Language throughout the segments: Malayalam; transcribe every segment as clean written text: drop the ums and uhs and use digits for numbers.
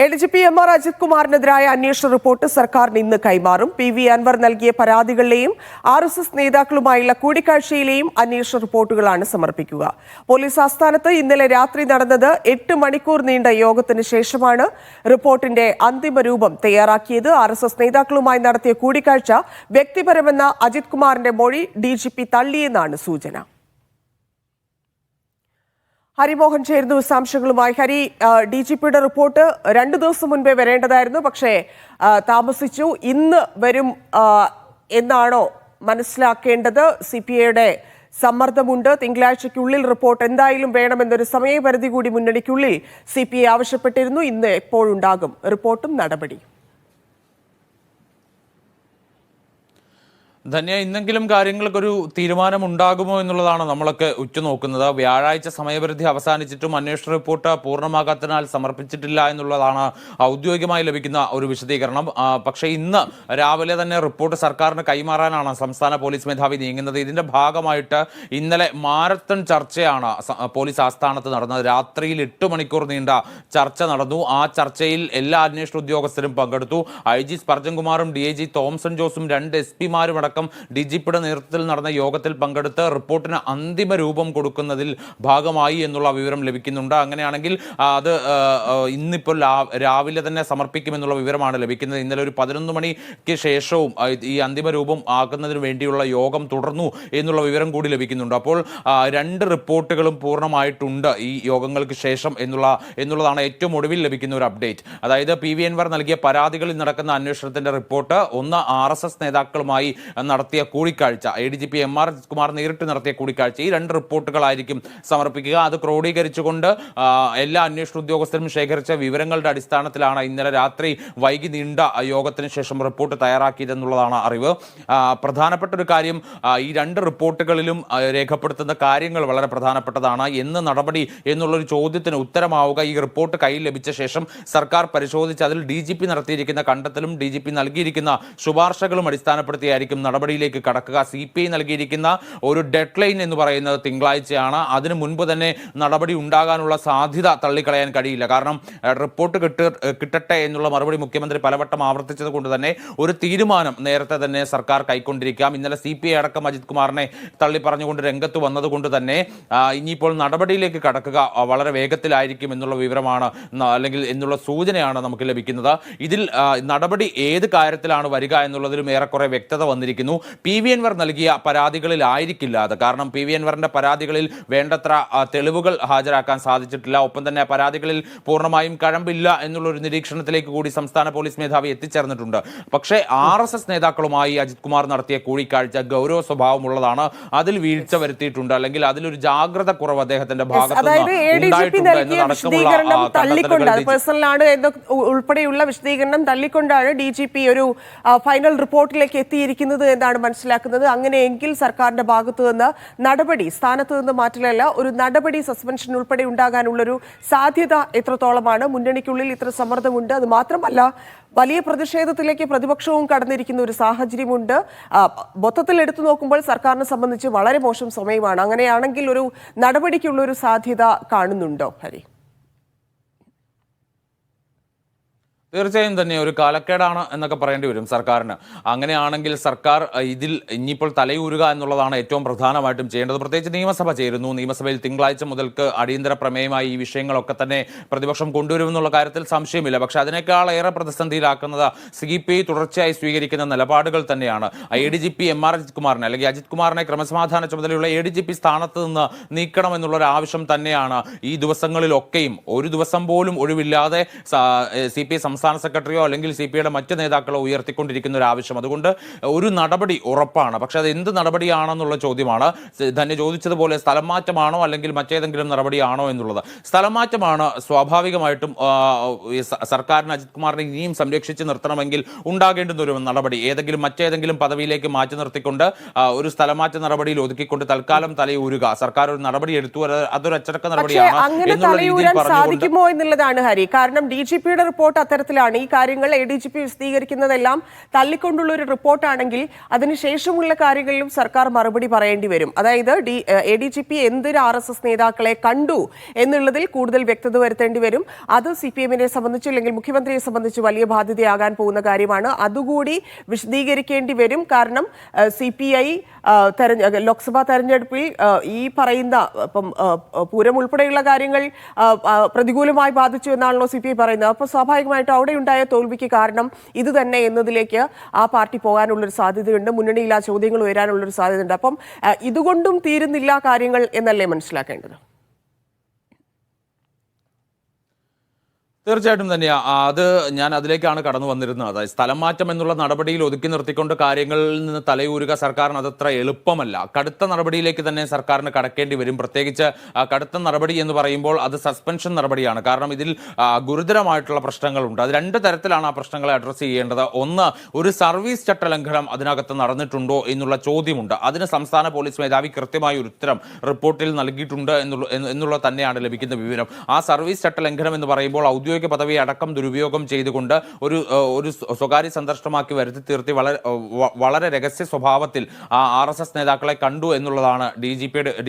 ADGP MR അജിത് കുമാറിനെതിരായ അന്വേഷണ റിപ്പോർട്ട് സർക്കാരിന് ഇന്ന് കൈമാറും. PV അൻവർ നൽകിയ പരാതികളിലെയും RSS നേതാക്കളുമായുള്ള കൂടിക്കാഴ്ചയിലെയും അന്വേഷണ റിപ്പോർട്ടുകളാണ് സമർപ്പിക്കുക. പോലീസ് ആസ്ഥാനത്ത് ഇന്നലെ രാത്രി നടന്നത് 8 മണിക്കൂർ നീണ്ട യോഗത്തിന് ശേഷമാണ് റിപ്പോർട്ടിന്റെ അന്തിമ രൂപം തയ്യാറാക്കിയത്. RSS നേതാക്കളുമായി നടത്തിയ കൂടിക്കാഴ്ച വ്യക്തിപരമെന്ന അജിത് കുമാറിന്റെ മൊഴി DGP തള്ളിയെന്നാണ് സൂചന. ഹരിമോഹൻ ചേരുന്നു വിശദാംശങ്ങളുമായി. ഹരി, DGPയുടെ റിപ്പോർട്ട് 2 ദിവസം മുൻപേ വരേണ്ടതായിരുന്നു, പക്ഷേ താമസിച്ചു. ഇന്ന് വരും എന്നാണോ മനസ്സിലാക്കേണ്ടത്? CPIയുടെ സമ്മർദ്ദമുണ്ട്. തിങ്കളാഴ്ചയ്ക്കുള്ളിൽ റിപ്പോർട്ട് എന്തായാലും വേണമെന്നൊരു സമയപരിധി കൂടി മുന്നണിക്കുള്ളിൽ CPI ആവശ്യപ്പെട്ടിരുന്നു. ഇന്ന് എപ്പോഴുണ്ടാകും റിപ്പോർട്ടും നടപടി? ധന്യ, ഇന്നെങ്കിലും കാര്യങ്ങൾക്കൊരു തീരുമാനം ഉണ്ടാകുമോ എന്നുള്ളതാണ് നമ്മളൊക്കെ ഉറ്റുനോക്കുന്നത്. വ്യാഴാഴ്ച സമയപരിധി അവസാനിച്ചിട്ടും അന്വേഷണ റിപ്പോർട്ട് പൂർണ്ണമാകാത്തതിനാൽ സമർപ്പിച്ചിട്ടില്ല എന്നുള്ളതാണ് ഔദ്യോഗികമായി ലഭിക്കുന്ന ഒരു വിശദീകരണം. പക്ഷേ ഇന്ന് രാവിലെ തന്നെ റിപ്പോർട്ട് സർക്കാരിന് കൈമാറാനാണ് സംസ്ഥാന പോലീസ് മേധാവി നീങ്ങുന്നത്. ഇതിന്റെ ഭാഗമായിട്ട് ഇന്നലെ മാരത്തൺ ചർച്ചയാണ് പോലീസ് ആസ്ഥാനത്ത് നടന്നത്. രാത്രിയിൽ 8 മണിക്കൂർ നീണ്ട ചർച്ച നടന്നു. ആ ചർച്ചയിൽ എല്ലാ അന്വേഷണ ഉദ്യോഗസ്ഥരും പങ്കെടുത്തു. IG സ്പർജൻ കുമാറും DIG തോംസൺ ജോസും 2 SP-മാരും അടക്കം DGPയുടെ നേതൃത്വത്തിൽ നടന്ന യോഗത്തിൽ പങ്കെടുത്ത് റിപ്പോർട്ടിന് അന്തിമ രൂപം കൊടുക്കുന്നതിൽ ഭാഗമായി എന്നുള്ള വിവരം ലഭിക്കുന്നുണ്ട്. അങ്ങനെയാണെങ്കിൽ അത് ഇന്നിപ്പോൾ രാവിലെ തന്നെ സമർപ്പിക്കുമെന്നുള്ള വിവരമാണ് ലഭിക്കുന്നത്. ഇന്നലെ ഒരു 11 മണിക്ക് ശേഷവും ഈ അന്തിമ രൂപം ആക്കുന്നതിന് വേണ്ടിയുള്ള യോഗം തുടർന്നു എന്നുള്ള വിവരം കൂടി ലഭിക്കുന്നുണ്ട്. അപ്പോൾ 2 റിപ്പോർട്ടുകളും പൂർണ്ണമായിട്ടുണ്ട് ഈ യോഗങ്ങൾക്ക് ശേഷം എന്നുള്ളതാണ് ഏറ്റവും ഒടുവിൽ ലഭിക്കുന്ന ഒരു അപ്ഡേറ്റ്. അതായത് PV അൻവർ നൽകിയ പരാതികളിൽ നടക്കുന്ന അന്വേഷണത്തിന്റെ റിപ്പോർട്ട്, ഒന്ന് RSS നേതാക്കളുമായി നടത്തിയ കൂടിക്കാഴ്ച, ADGP MR അജിത് കുമാർ നേരിട്ട് നടത്തിയ കൂടിക്കാഴ്ച, ഈ 2 റിപ്പോർട്ടുകളായിരിക്കും സമർപ്പിക്കുക. അത് ക്രോഡീകരിച്ചുകൊണ്ട് എല്ലാ അന്വേഷണ ഉദ്യോഗസ്ഥരും ശേഖരിച്ച വിവരങ്ങളുടെ അടിസ്ഥാനത്തിലാണ് ഇന്നലെ രാത്രി വൈകി നീണ്ട യോഗത്തിന് ശേഷം റിപ്പോർട്ട് തയ്യാറാക്കിയതെന്നുള്ളതാണ് അറിവ്. പ്രധാനപ്പെട്ട ഒരു കാര്യം, ഈ 2 റിപ്പോർട്ടുകളിലും രേഖപ്പെടുത്തുന്ന കാര്യങ്ങൾ വളരെ പ്രധാനപ്പെട്ടതാണ്. എന്ന് നടപടി എന്നുള്ളൊരു ചോദ്യത്തിന് ഉത്തരമാവുക ഈ റിപ്പോർട്ട് കയ്യിൽ ലഭിച്ച ശേഷം സർക്കാർ പരിശോധിച്ച് അതിൽ DGP നടത്തിയിരിക്കുന്ന കണ്ടെത്തലും DGP നൽകിയിരിക്കുന്ന ശുപാർശകളും അടിസ്ഥാനപ്പെടുത്തിയായിരിക്കും നടപടിയിലേക്ക് കടക്കുക. CPI നൽകിയിരിക്കുന്ന ഒരു ഡെഡ് ലൈൻ എന്ന് പറയുന്നത് തിങ്കളാഴ്ചയാണ്. അതിനു മുൻപ് തന്നെ നടപടി ഉണ്ടാകാനുള്ള സാധ്യത തള്ളിക്കളയാൻ കഴിയില്ല. കാരണം റിപ്പോർട്ട് കിട്ടട്ടെ എന്നുള്ള മറുപടി മുഖ്യമന്ത്രി പലവട്ടം ആവർത്തിച്ചത് കൊണ്ട് തന്നെ ഒരു തീരുമാനം നേരത്തെ തന്നെ സർക്കാർ കൈക്കൊണ്ടിരിക്കാം. ഇന്നലെ CPI അടക്കം അജിത് കുമാറിനെ തള്ളി പറഞ്ഞുകൊണ്ട് രംഗത്ത് വന്നതുകൊണ്ട് തന്നെ ഇനിയിപ്പോൾ നടപടിയിലേക്ക് കടക്കുക വളരെ വേഗത്തിലായിരിക്കും എന്നുള്ള വിവരമാണ്, അല്ലെങ്കിൽ എന്നുള്ള സൂചനയാണ് നമുക്ക് ലഭിക്കുന്നത്. ഇതിൽ നടപടി ഏത് കാര്യത്തിലാണ് വരിക എന്നുള്ളതിലും ഏറെക്കുറെ വ്യക്തത വന്നിരിക്കുന്നു. PV അൻവർ നൽകിയ പരാതികളിലായിരിക്കില്ല അത്. കാരണം PV അൻവറിന്റെ പരാതികളിൽ വേണ്ടത്ര തെളിവുകൾ ഹാജരാക്കാൻ സാധിച്ചിട്ടില്ല. ഒപ്പം തന്നെ പരാതികളിൽ പൂർണ്ണമായും കഴമ്പില്ല എന്നുള്ളൊരു നിരീക്ഷണത്തിലേക്ക് കൂടി സംസ്ഥാന പോലീസ് മേധാവി എത്തിച്ചേർന്നിട്ടുണ്ട്. പക്ഷേ RSS നേതാക്കളുമായി അജിത് കുമാർ നടത്തിയ കൂടിക്കാഴ്ച ഗൗരവ സ്വഭാവമുള്ളതാണ്. അതിൽ വീഴ്ച വരുത്തിയിട്ടുണ്ട്, അല്ലെങ്കിൽ അതിലൊരു ജാഗ്രത കുറവ് അദ്ദേഹത്തിന്റെ ഭാഗത്ത് ഉൾപ്പെടെയുള്ള വിശദീകരണം തള്ളിക്കൊണ്ടാണ് DGP ഒരു ഫൈനൽ റിപ്പോർട്ടിലേക്ക് എത്തിയിരിക്കുന്നത് എന്നാണ് മനസ്സിലാക്കുന്നത്. അങ്ങനെയെങ്കിൽ സർക്കാരിന്റെ ഭാഗത്തു നിന്ന് നടപടി, സ്ഥാനത്ത് നിന്ന് മാറ്റലല്ല, ഒരു നടപടി, സസ്പെൻഷൻ ഉൾപ്പെടെ ഉണ്ടാകാനുള്ളൊരു സാധ്യത എത്രത്തോളമാണ്? മുന്നണിക്കുള്ളിൽ ഇത്ര സമ്മർദ്ദമുണ്ട്. അത് മാത്രമല്ല, വലിയ പ്രതിഷേധത്തിലേക്ക് പ്രതിപക്ഷവും കടന്നിരിക്കുന്ന ഒരു സാഹചര്യമുണ്ട്. മൊത്തത്തിൽ എടുത്തു നോക്കുമ്പോൾ സർക്കാരിനെ സംബന്ധിച്ച് വളരെ മോശം സമയമാണ്. അങ്ങനെയാണെങ്കിൽ ഒരു നടപടിക്കുള്ളൊരു സാധ്യത കാണുന്നുണ്ടോ ഹരി? തീർച്ചയായും തന്നെ ഒരു കാലക്കേടാണ് എന്നൊക്കെ പറയേണ്ടി വരും സർക്കാരിന്. അങ്ങനെയാണെങ്കിൽ സർക്കാർ ഇതിൽ ഇനിയിപ്പോൾ തലയൂരുക എന്നുള്ളതാണ് ഏറ്റവും പ്രധാനമായിട്ടും ചെയ്യേണ്ടത്. പ്രത്യേകിച്ച് നിയമസഭ ചേരുന്നു. നിയമസഭയിൽ തിങ്കളാഴ്ച മുതൽക്ക് അടിയന്തര പ്രമേയമായി ഈ വിഷയങ്ങളൊക്കെ തന്നെ പ്രതിപക്ഷം കൊണ്ടുവരുമെന്നുള്ള കാര്യത്തിൽ സംശയമില്ല. പക്ഷേ അതിനേക്കാൾ ഏറെ പ്രതിസന്ധിയിലാക്കുന്നത് CPI തുടർച്ചയായി സ്വീകരിക്കുന്ന നിലപാടുകൾ തന്നെയാണ്. ADGP MR അജിത് കുമാറിനെ, അല്ലെങ്കിൽ അജിത് കുമാറിനെ ക്രമസമാധാന ചുമതലയുള്ള ADGP സ്ഥാനത്ത് നിന്ന് നീക്കണം എന്നുള്ളൊരു ആവശ്യം തന്നെയാണ് ഈ ദിവസങ്ങളിലൊക്കെയും. ഒരു ദിവസം പോലും ഒഴിവില്ലാതെ CPI സംസ്ഥാന സെക്രട്ടറിയോ അല്ലെങ്കിൽ CPIയുടെ മറ്റ് നേതാക്കളോ ഉയർത്തിക്കൊണ്ടിരിക്കുന്ന ഒരു ആവശ്യം. അതുകൊണ്ട് ഒരു നടപടി ഉറപ്പാണ്. പക്ഷെ അത് എന്ത് നടപടിയാണെന്നുള്ള ചോദ്യമാണ്. തന്നെ ചോദിച്ചതുപോലെ സ്ഥലം മാറ്റമാണോ അല്ലെങ്കിൽ മറ്റേതെങ്കിലും നടപടിയാണോ എന്നുള്ളത്. സ്ഥലം മാറ്റമാണ് സ്വാഭാവികമായിട്ടും സർക്കാരിന് അജിത് കുമാറിനെ ഇനിയും സംരക്ഷിച്ച് നിർത്തണമെങ്കിൽ ഉണ്ടാകേണ്ടുന്ന ഒരു നടപടി. മറ്റേതെങ്കിലും പദവിയിലേക്ക് മാറ്റി നിർത്തിക്കൊണ്ട് ഒരു സ്ഥലമാറ്റ നടപടിയിൽ ഒതുക്കിക്കൊണ്ട് തൽക്കാലം തലയൂരുക. സർക്കാർ ഒരു നടപടി എടുത്തു, അതൊരു അച്ചടക്ക നടപടിയാണ് സാധിക്കുമോ എന്നുള്ളതാണ് ഹരി. കാരണം DGPയുടെ റിപ്പോർട്ട് അത്തരത്തിൽ ഘട്ടത്തിലാണ് ഈ കാര്യങ്ങൾ ADGP വിശദീകരിക്കുന്നതെല്ലാം തള്ളിക്കൊണ്ടുള്ള ഒരു റിപ്പോർട്ടാണെങ്കിൽ അതിനുശേഷമുള്ള കാര്യങ്ങളിലും സർക്കാർ മറുപടി പറയേണ്ടി വരും. അതായത് ADGP എന്തൊരു RSS നേതാക്കളെ കണ്ടു എന്നുള്ളതിൽ കൂടുതൽ വ്യക്തത വരുത്തേണ്ടി വരും. അത് CPM-നെ സംബന്ധിച്ച് അല്ലെങ്കിൽ മുഖ്യമന്ത്രിയെ സംബന്ധിച്ച് വലിയ ബാധ്യതയാകാൻ പോകുന്ന കാര്യമാണ്. അതുകൂടി വിശദീകരിക്കേണ്ടി വരും. കാരണം CPI ലോക്സഭാ തെരഞ്ഞെടുപ്പിൽ ഈ പറയുന്ന ഇപ്പം പൂരം ഉൾപ്പെടെയുള്ള കാര്യങ്ങൾ പ്രതികൂലമായി ബാധിച്ചു എന്നാണല്ലോ CPI പറയുന്നത്. അപ്പോൾ സ്വാഭാവികമായിട്ടും അവിടെ ഉണ്ടായ തോൽവിക്ക് കാരണം ഇത് തന്നെ എന്നതിലേക്ക് ആ പാർട്ടി പോകാനുള്ളൊരു സാധ്യതയുണ്ട്. മുന്നണിയിൽ ആ ചോദ്യങ്ങൾ ഉയരാനുള്ളൊരു സാധ്യതയുണ്ട്. അപ്പം ഇതുകൊണ്ടും തീരുന്നില്ല കാര്യങ്ങൾ എന്നല്ലേ മനസ്സിലാക്കേണ്ടത്? തീർച്ചയായിട്ടും തന്നെയാണ്. അത് ഞാൻ അതിലേക്കാണ് കടന്നു വന്നിരുന്നത്. അതായത് സ്ഥലം മാറ്റം എന്നുള്ള നടപടിയിൽ ഒതുക്കി നിർത്തിക്കൊണ്ട് കാര്യങ്ങളിൽ നിന്ന് തലയൂരുക സർക്കാരിന് അതത്ര എളുപ്പമല്ല. കടുത്ത നടപടിയിലേക്ക് തന്നെ സർക്കാരിന് കടക്കേണ്ടി വരും. പ്രത്യേകിച്ച് കടുത്ത നടപടി എന്ന് പറയുമ്പോൾ അത് സസ്പെൻഷൻ നടപടിയാണ്. കാരണം ഇതിൽ ഗുരുതരമായിട്ടുള്ള പ്രശ്നങ്ങളുണ്ട്. അത് രണ്ട് തരത്തിലാണ് ആ പ്രശ്നങ്ങളെ അഡ്രസ്സ് ചെയ്യേണ്ടത്. ഒന്ന്, ഒരു സർവീസ് ചട്ടലംഘനം അതിനകത്ത് നടന്നിട്ടുണ്ടോ എന്നുള്ള ചോദ്യമുണ്ട്. അതിന് സംസ്ഥാന പോലീസ് മേധാവി കൃത്യമായ ഒരു ഉത്തരം റിപ്പോർട്ടിൽ നൽകിയിട്ടുണ്ട് എന്നുള്ളത് തന്നെയാണ് ലഭിക്കുന്ന വിവരം. ആ സർവീസ് ചട്ടലംഘനം എന്ന് പറയുമ്പോൾ ഔദ്യോഗിക പദവി അടക്കം ദുരുപയോഗം ചെയ്തുകൊണ്ട് ഒരു സ്വകാര്യ സന്ദർശനമാക്കി വരുത്തി തീർത്തി വളരെ രഹസ്യ സ്വഭാവത്തിൽ RSS നേതാക്കളെ കണ്ടു എന്നുള്ളതാണ്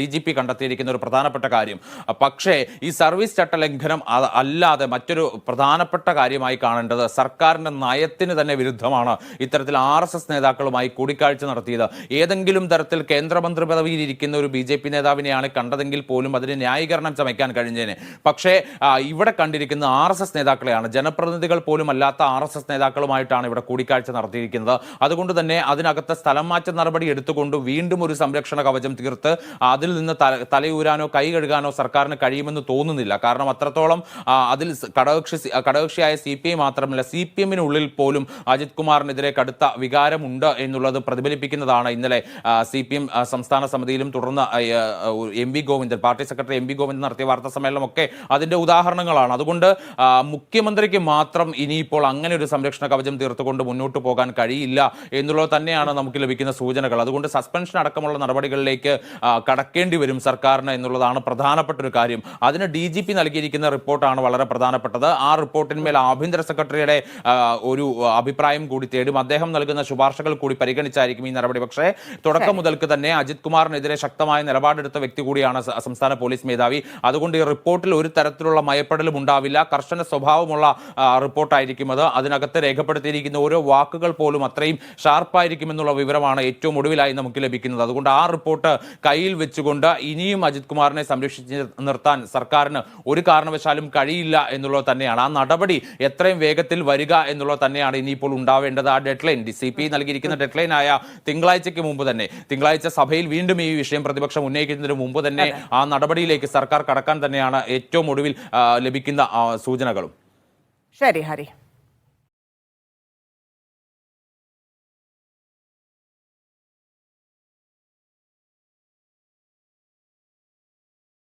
DGP കണ്ടെത്തിയിരിക്കുന്ന ഒരു പ്രധാനപ്പെട്ട കാര്യം. പക്ഷേ ഈ സർവീസ് ചട്ടലംഘനം അല്ലാതെ മറ്റൊരു പ്രധാനപ്പെട്ട കാര്യമായി കാണേണ്ടത് സർക്കാരിന്റെ നയത്തിന് തന്നെ വിരുദ്ധമാണ് ഇത്തരത്തിൽ RSS നേതാക്കളുമായി കൂടിക്കാഴ്ച നടത്തിയത്. ഏതെങ്കിലും തരത്തിൽ കേന്ദ്രമന്ത്രി പദവിയിൽ ഇരിക്കുന്ന ഒരു BJP നേതാവിനെയാണ് കണ്ടതെങ്കിൽ പോലും അതിന് ന്യായീകരണം ചമയ്ക്കാൻ കഴിഞ്ഞേനെ. പക്ഷേ ഇവിടെ കണ്ടിരിക്കുന്ന RSS നേതാക്കളെയാണ്. ജനപ്രതിനിധികൾ പോലും അല്ലാത്ത RSS നേതാക്കളുമായിട്ടാണ് ഇവിടെ കൂടിക്കാഴ്ച നടത്തിയിരിക്കുന്നത്. അതുകൊണ്ട് തന്നെ അതിനകത്ത് സ്ഥലം മാറ്റ നടപടി എടുത്തുകൊണ്ട് വീണ്ടും ഒരു സംരക്ഷണ കവചം തീർത്ത് അതിൽ നിന്ന് തലയൂരാനോ കൈ കഴുകാനോ സർക്കാരിന് കഴിയുമെന്ന് തോന്നുന്നില്ല. കാരണം അത്രത്തോളം അതിൽ ഘടകകക്ഷിയായ CPI മാത്രമല്ല, CPM-നുള്ളിൽ പോലും അജിത് കുമാറിനെതിരെ കടുത്ത വികാരമുണ്ട് എന്നുള്ളത് പ്രതിഫലിപ്പിക്കുന്നതാണ് ഇന്നലെ CPM സംസ്ഥാന സമിതിയിലും തുടർന്ന് MV Govindan, party secretary MV Govindan നടത്തിയ വാർത്താ സമ്മേളനമൊക്കെ അതിന്റെ ഉദാഹരണങ്ങളാണ്. അതുകൊണ്ട് മുഖ്യമന്ത്രിക്ക് മാത്രം ഇനിയിപ്പോൾ അങ്ങനെ ഒരു സംരക്ഷണ കവചം തീർത്തുകൊണ്ട് മുന്നോട്ട് പോകാൻ കഴിയില്ല എന്നുള്ളത് തന്നെയാണ് നമുക്ക് ലഭിക്കുന്ന സൂചനകൾ. അതുകൊണ്ട് സസ്പെൻഷൻ അടക്കമുള്ള നടപടികളിലേക്ക് കടക്കേണ്ടി വരും സർക്കാരിന് എന്നുള്ളതാണ് പ്രധാനപ്പെട്ട ഒരു കാര്യം. അതിന് DGP നൽകിയിരിക്കുന്ന റിപ്പോർട്ടാണ് വളരെ പ്രധാനപ്പെട്ടത്. ആ റിപ്പോർട്ടിന്മേൽ ആഭ്യന്തര സെക്രട്ടറിയുടെ ഒരു അഭിപ്രായം കൂടി തേടും. അദ്ദേഹം നൽകുന്ന ശുപാർശകൾ കൂടി പരിഗണിച്ചായിരിക്കും ഈ നടപടി. പക്ഷേ തുടക്കം മുതൽക്ക് തന്നെ അജിത് കുമാറിനെതിരെ ശക്തമായ നിലപാടെടുത്ത വ്യക്തി കൂടിയാണ് സംസ്ഥാന പോലീസ് മേധാവി. അതുകൊണ്ട് ഈ റിപ്പോർട്ടിൽ ഒരു തരത്തിലുള്ള മയപ്പെടലും ഉണ്ടാവില്ല. കർശന സ്വഭാവമുള്ള റിപ്പോർട്ടായിരിക്കും അത്. അതിനകത്ത് രേഖപ്പെടുത്തിയിരിക്കുന്ന ഓരോ വാക്കുകൾ പോലും അത്രയും ഷാർപ്പായിരിക്കുമെന്നുള്ള വിവരമാണ് ഏറ്റവും ഒടുവിലായി നമുക്ക് ലഭിക്കുന്നത്. അതുകൊണ്ട് ആ റിപ്പോർട്ട് കയ്യിൽ വെച്ചുകൊണ്ട് ഇനിയും അജിത് കുമാറിനെ സംരക്ഷിച്ച് നിർത്താൻ സർക്കാരിന് ഒരു കാരണവശാലും കഴിയില്ല എന്നുള്ളത് തന്നെയാണ്. ആ നടപടി എത്രയും വേഗത്തിൽ വരിക എന്നുള്ളത് തന്നെയാണ് ഇനിയിപ്പോൾ ഉണ്ടാവേണ്ടത്. ആ ഡെഡ്ലൈൻ CPI നൽകിയിരിക്കുന്ന ഡെഡ്ലൈനായ തിങ്കളാഴ്ചയ്ക്ക് മുമ്പ് തന്നെ, തിങ്കളാഴ്ച സഭയിൽ വീണ്ടും ഈ വിഷയം പ്രതിപക്ഷം ഉന്നയിക്കുന്നതിന് മുമ്പ് തന്നെ ആ നടപടിയിലേക്ക് സർക്കാർ കടക്കാൻ തന്നെയാണ് ഏറ്റവും ഒടുവിൽ ലഭിക്കുന്ന സൂചനകളും. ശരി ഹരി.